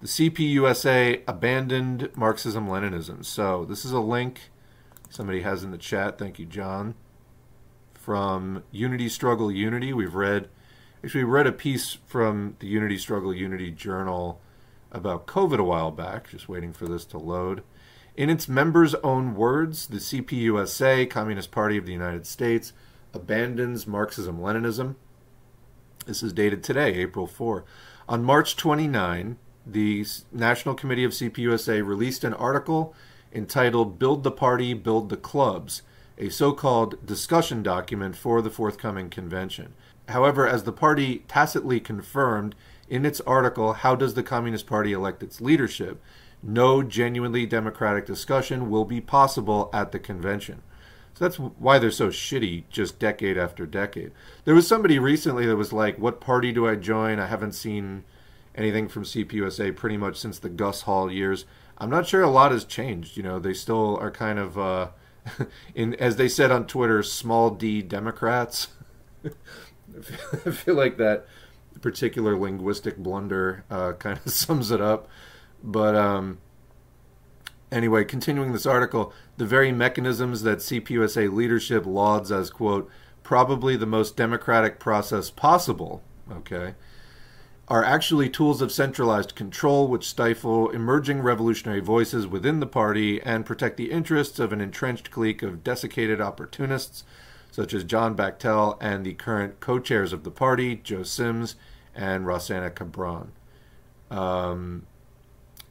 The CPUSA abandoned Marxism-Leninism. So this is a link somebody has in the chat. Thank you, John. From Unity Struggle Unity. We read a piece from the Unity Struggle Unity journal about COVID a while back. Just waiting for this to load. In its members' own words, the CPUSA, Communist Party of the United States, abandons Marxism-Leninism. This is dated today, April 4. On March 29, the National Committee of CPUSA released an article entitled Build the Party, Build the Clubs, a so-called discussion document for the forthcoming convention. However, as the party tacitly confirmed in its article, How Does the Communist Party Elect Its Leadership?, no genuinely democratic discussion will be possible at the convention. So that's why they're so shitty just decade after decade. There was somebody recently that was like, what party do I join? I haven't seen anything from CPUSA pretty much since the Gus Hall years. I'm not sure a lot has changed. You know, they still are kind of, as they said on Twitter, small d Democrats. I feel like that particular linguistic blunder kind of sums it up. But anyway, continuing this article, the very mechanisms that CPUSA leadership lauds as, quote, probably the most democratic process possible, okay, are actually tools of centralized control which stifle emerging revolutionary voices within the party and protect the interests of an entrenched clique of desiccated opportunists, such as John Bachtel and the current co-chairs of the party, Joe Sims and Rossana Cabran.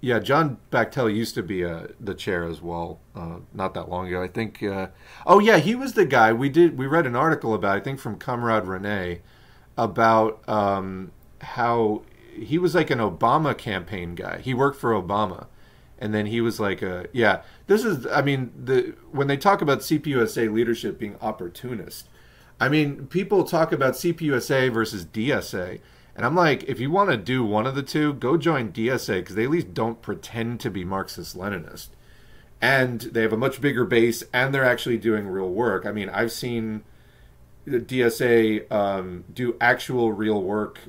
Yeah, John Bachtel used to be the chair as well, not that long ago. I think. Oh yeah, he was the guy we read an article about. I think from Comrade Rene about how he was like an Obama campaign guy. He worked for Obama, and then he was like yeah. This is, I mean, when they talk about CPUSA leadership being opportunist, I mean, people talk about CPUSA versus DSA. And I'm like, if you want to do one of the two, go join DSA, because they at least don't pretend to be Marxist-Leninist. And they have a much bigger base, and they're actually doing real work. I mean, I've seen the DSA do actual real work,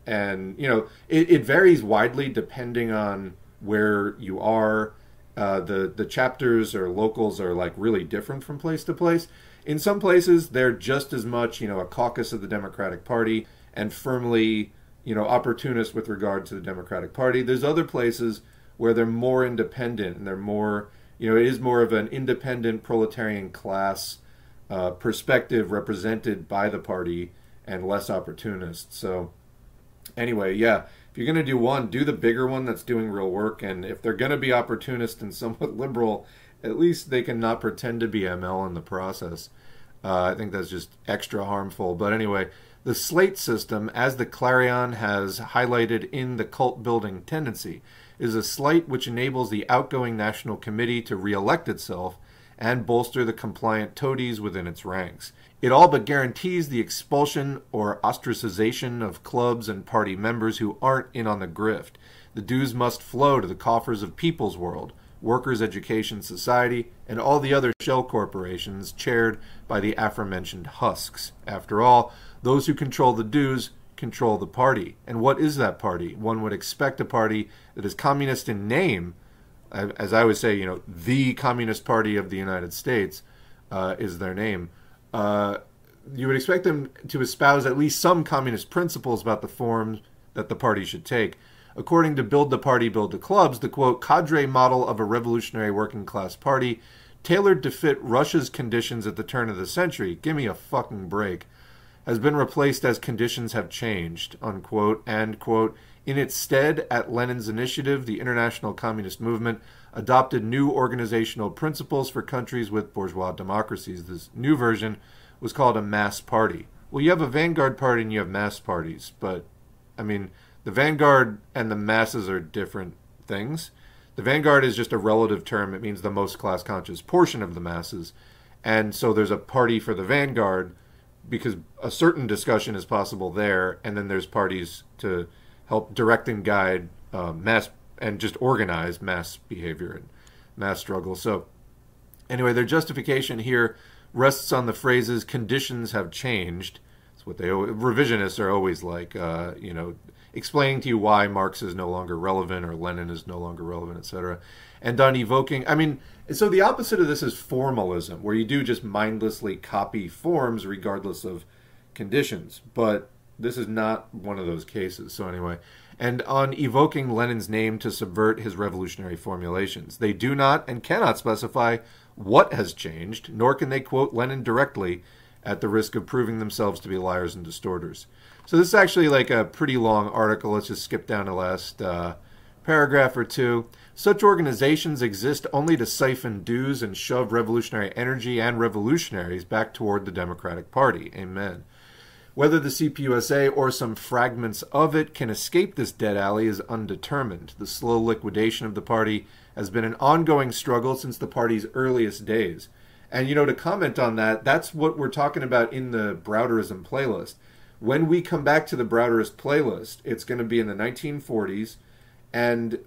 and, you know, it varies widely depending on where you are. The chapters or locals are, like, really different from place to place. In some places, they're just as much, you know, a caucus of the Democratic Party and firmly, you know, opportunist with regard to the Democratic Party. There's other places where they're more independent and they're more, you know, it is more of an independent proletarian class perspective represented by the party and less opportunist. So anyway, yeah, if you're going to do one, do the bigger one that's doing real work. And if they're going to be opportunist and somewhat liberal, at least they can not pretend to be ML in the process. I think that's just extra harmful. But anyway, the slate system, as the Clarion has highlighted in the cult-building tendency, is a slate which enables the outgoing National Committee to re-elect itself and bolster the compliant toadies within its ranks. It all but guarantees the expulsion or ostracization of clubs and party members who aren't in on the grift. The dues must flow to the coffers of People's World, Workers' Education Society, and all the other shell corporations chaired by the aforementioned husks. After all, those who control the dues control the party. And what is that party? One would expect a party that is communist in name, as I would say, you know, the Communist Party of the United States is their name. You would expect them to espouse at least some communist principles about the forms that the party should take. According to Build the Party, Build the Clubs, the, quote, cadre model of a revolutionary working class party tailored to fit Russia's conditions at the turn of the century, give me a fucking break, has been replaced as conditions have changed, unquote, and, quote, in its stead, at Lenin's initiative, the international communist movement adopted new organizational principles for countries with bourgeois democracies. This new version was called a mass party. Well, you have a vanguard party and you have mass parties, but, I mean, the vanguard and the masses are different things. The vanguard is just a relative term. It means the most class-conscious portion of the masses. And so there's a party for the vanguard because a certain discussion is possible there, and then there's parties to help direct and guide mass and just organize mass behavior and mass struggle. So anyway, their justification here rests on the phrases conditions have changed. That's what they revisionists are always like, you know, explaining to you why Marx is no longer relevant or Lenin is no longer relevant, etc. And on evoking, I mean, so the opposite of this is formalism, where you do just mindlessly copy forms regardless of conditions. But this is not one of those cases. So anyway, and on evoking Lenin's name to subvert his revolutionary formulations. They do not and cannot specify what has changed, nor can they quote Lenin directly at the risk of proving themselves to be liars and distorters. So this is actually like a pretty long article. Let's just skip down the last paragraph or two. Such organizations exist only to siphon dues and shove revolutionary energy and revolutionaries back toward the Democratic Party. Amen. Whether the CPUSA or some fragments of it can escape this dead alley is undetermined. The slow liquidation of the party has been an ongoing struggle since the party's earliest days. And, you know, to comment on that, that's what we're talking about in the Browderism playlist. When we come back to the Browderist playlist, it's going to be in the 1940s. And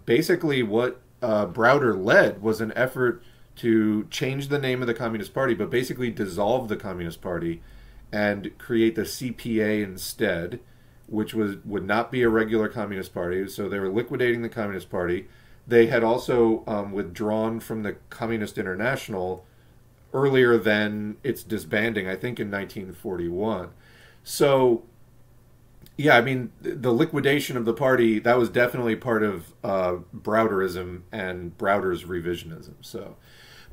basically what Browder led was an effort to change the name of the Communist Party, but basically dissolve the Communist Party and create the CPA instead, which would not be a regular Communist Party. So they were liquidating the Communist Party. They had also withdrawn from the Communist International earlier than its disbanding, I think in 1941. So, yeah, I mean, the liquidation of the party, that was definitely part of Browderism and Browder's revisionism. So,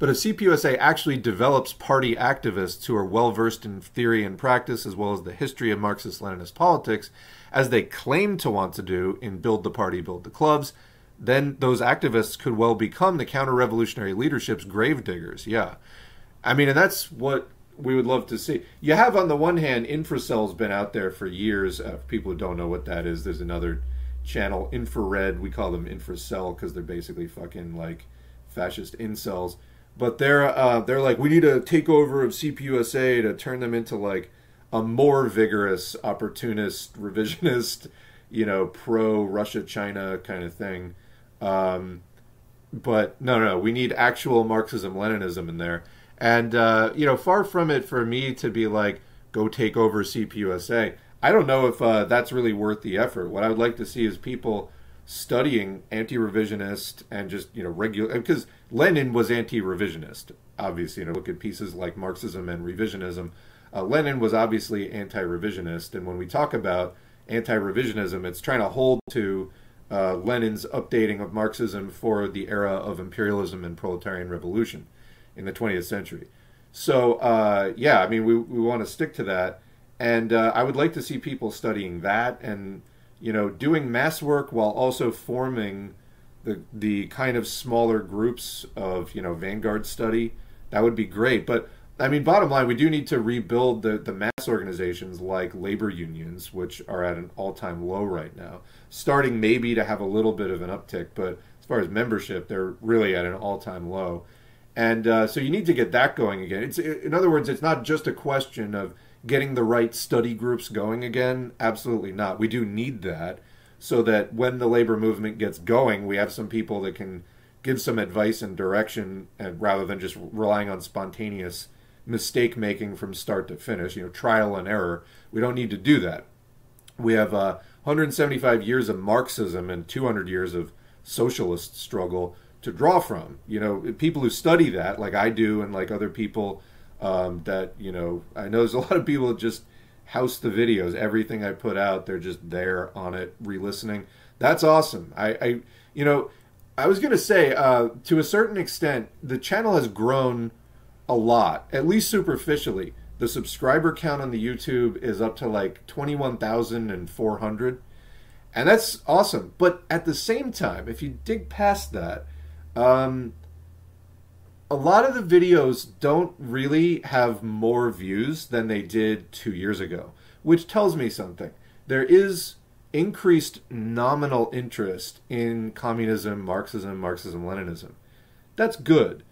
but if CPUSA actually develops party activists who are well-versed in theory and practice, as well as the history of Marxist-Leninist politics, as they claim to want to do in Build the Party, Build the Clubs, then those activists could well become the counter-revolutionary leadership's gravediggers. Yeah. I mean, and that's what we would love to see. You have, on the one hand, Infracel's been out there for years. For people who don't know what that is, there's another channel, Infrared. We call them Infracell because they're basically fucking, like, fascist incels. But they're like, we need a takeover of CPUSA to turn them into, like, a more vigorous, opportunist, revisionist, you know, pro-Russia, China kind of thing. But no, we need actual Marxism-Leninism in there. And, you know, far from it for me to be like, go take over CPUSA. I don't know if that's really worth the effort. What I would like to see is people studying anti-revisionist and just, you know, regular, because Lenin was anti-revisionist, obviously. You know, look at pieces like Marxism and Revisionism. Lenin was obviously anti-revisionist, and when we talk about anti-revisionism, it's trying to hold to Lenin's updating of Marxism for the era of imperialism and proletarian revolution in the 20th century. So, yeah, I mean, we want to stick to that. And I would like to see people studying that and, you know, doing mass work while also forming the kind of smaller groups of, you know, vanguard study. That would be great. But, I mean, bottom line, we do need to rebuild the mass organizations like labor unions, which are at an all-time low right now, starting maybe to have a little bit of an uptick. But as far as membership, they're really at an all-time low. And so you need to get that going again. In other words, it's not just a question of getting the right study groups going again. Absolutely not. We do need that so that when the labor movement gets going, we have some people that can give some advice and direction, and rather than just relying on spontaneous mistake making from start to finish, you know, trial and error. We don't need to do that. We have 175 years of Marxism and 200 years of socialist struggle to draw from. You know, people who study that, like I do, and like other people that, you know, I know there's a lot of people that just house the videos. Everything I put out, they're just there on it, re-listening. That's awesome. You know, I was going to say, to a certain extent, the channel has grown a lot, at least superficially. The subscriber count on the YouTube is up to like 21,400. And that's awesome. But at the same time, if you dig past that, a lot of the videos don't really have more views than they did 2 years ago, which tells me something. There is increased nominal interest in communism, Marxism, Marxism-Leninism. That's good.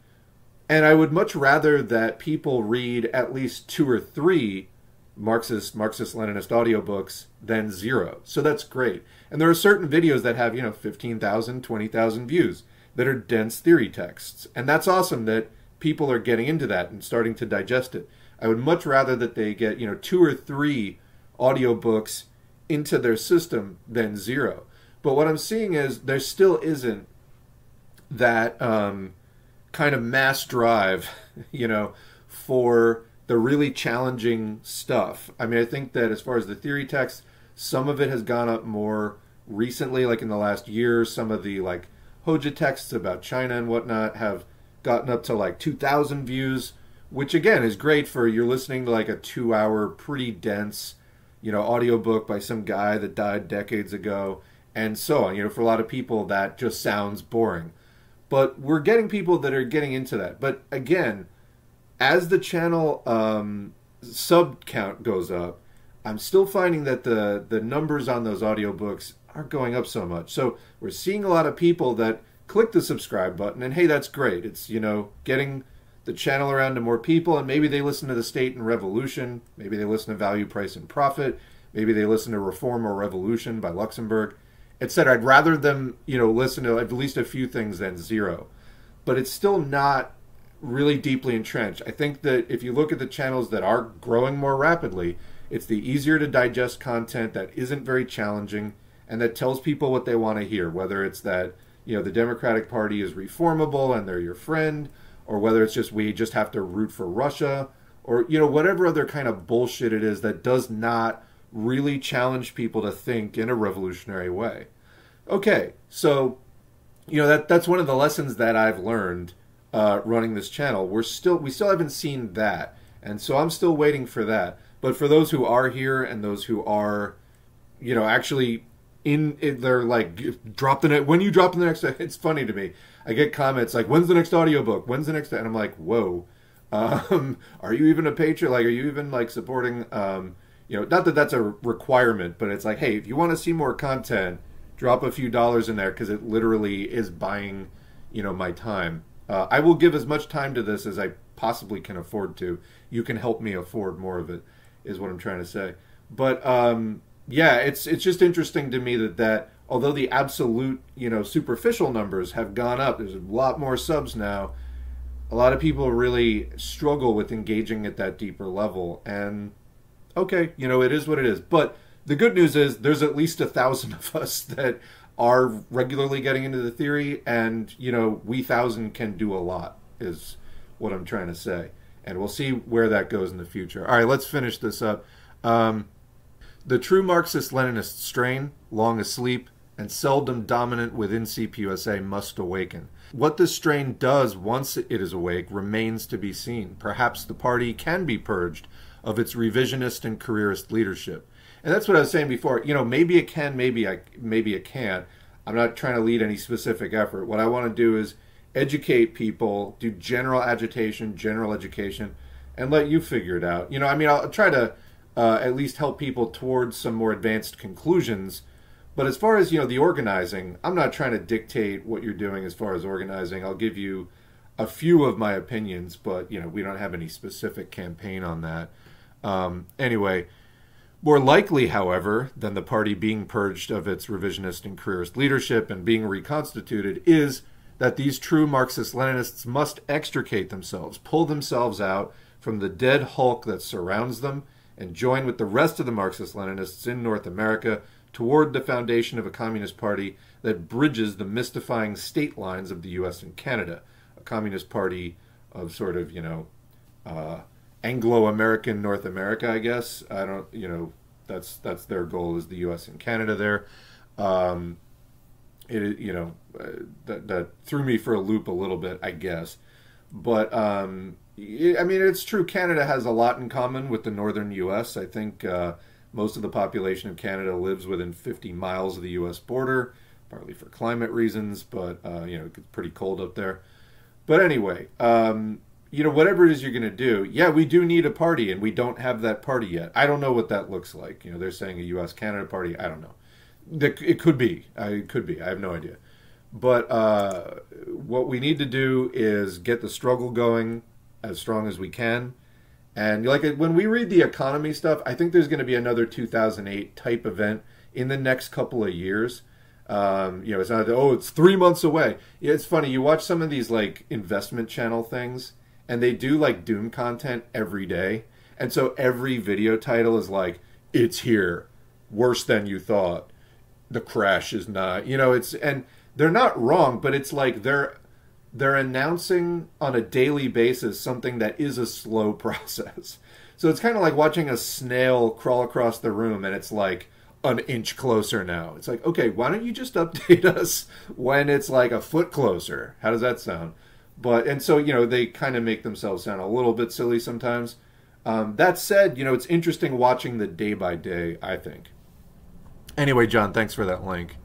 And I would much rather that people read at least 2 or 3 Marxist-Leninist audiobooks than 0. So that's great. And there are certain videos that have, you know, 15,000, 20,000 views that are dense theory texts. And that's awesome that people are getting into that and starting to digest it. I would much rather that they get, you know, 2 or 3 audiobooks into their system than zero. But what I'm seeing is there still isn't that kind of mass drive, for the really challenging stuff. I mean, I think that as far as the theory text, some of it has gone up more recently, like in the last year. Some of the like Hoja texts about China and whatnot have gotten up to like 2,000 views, which again is great for you're listening to like a 2-hour, pretty dense, audiobook by some guy that died decades ago, and so on. For a lot of people that just sounds boring. But we're getting people that are getting into that. But again, as the channel sub count goes up, I'm still finding that the numbers on those audiobooks aren't going up so much. So we're seeing a lot of people that click the subscribe button, and hey, that's great. It's, getting the channel around to more people, and maybe they listen to The State and Revolution, maybe they listen to Value, Price, and Profit, maybe they listen to Reform or Revolution by Luxemburg, etc. I'd rather them, listen to at least a few things than zero. But it's still not really deeply entrenched. I think that if you look at the channels that are growing more rapidly, it's the easier to digest content that isn't very challenging and that tells people what they want to hear, whether it's that, the Democratic Party is reformable and they're your friend, or whether it's just we just have to root for Russia, or, whatever other kind of bullshit it is that does not really challenge people to think in a revolutionary way. Okay, so, that's one of the lessons that I've learned running this channel. We still haven't seen that, and so I'm still waiting for that. But for those who are here and those who are, actually they're like, when you drop the next, it's funny to me. I get comments like, when's the next audiobook? When's the next, and I'm like, whoa, are you even a patron? Like, are you even like supporting, not that that's a requirement, but it's like, hey, if you want to see more content, drop a few dollars in there, because it literally is buying, my time. I will give as much time to this as I possibly can afford to. You can help me afford more of it, is what I'm trying to say. But yeah, it's just interesting to me that although the absolute, superficial numbers have gone up, there's a lot more subs now. A lot of people really struggle with engaging at that deeper level. And okay, it is what it is. But the good news is there's at least 1,000 of us that are regularly getting into the theory, and, we 1,000 can do a lot, is what I'm trying to say. And we'll see where that goes in the future. All right, let's finish this up. The true Marxist-Leninist strain, long asleep and seldom dominant within CPUSA, must awaken. What this strain does once it is awake remains to be seen. Perhaps the party can be purged of its revisionist and careerist leadership. And that's what I was saying before. Maybe it can, maybe it can't. I'm not trying to lead any specific effort. What I want to do is educate people, do general agitation, general education, and let you figure it out. I'll try to at least help people towards some more advanced conclusions. But as far as, the organizing, I'm not trying to dictate what you're doing as far as organizing. I'll give you a few of my opinions, but, we don't have any specific campaign on that. Anyway, more likely, however, than the party being purged of its revisionist and careerist leadership and being reconstituted is that these true Marxist-Leninists must extricate themselves, pull themselves out from the dead hulk that surrounds them, and join with the rest of the Marxist-Leninists in North America toward the foundation of a communist party that bridges the mystifying state lines of the U.S. and Canada. A communist party of sort of, Anglo-American North America, I guess. I don't, that's their goal, is the U.S. and Canada there. That threw me for a loop a little bit, I guess. But, it's true. Canada has a lot in common with the northern U.S. I think most of the population of Canada lives within 50 miles of the U.S. border, partly for climate reasons, but, it gets pretty cold up there. But anyway, whatever it is you're going to do, yeah, we do need a party, and we don't have that party yet. I don't know what that looks like. They're saying a U.S.-Canada party. I don't know. It could be. It could be. I have no idea. But what we need to do is get the struggle going as strong as we can. And when we read the economy stuff, I think there's going to be another 2008 type event in the next couple of years. It's not, it's 3 months away. Yeah, it's funny. You watch some of these investment channel things, and they do doom content every day. And so every video title is it's here. worse than you thought. The crash is not, you know, it's, and they're not wrong, but it's like they're announcing on a daily basis something that is a slow process. So it's kind of like watching a snail crawl across the room and it's like an inch closer now. It's like, okay, why don't you just update us when it's like a foot closer? How does that sound? But, and so, you know, they kind of make themselves sound a little bit silly sometimes. That said, you know, it's interesting watching the day by day, I think. Anyway, John, thanks for that link.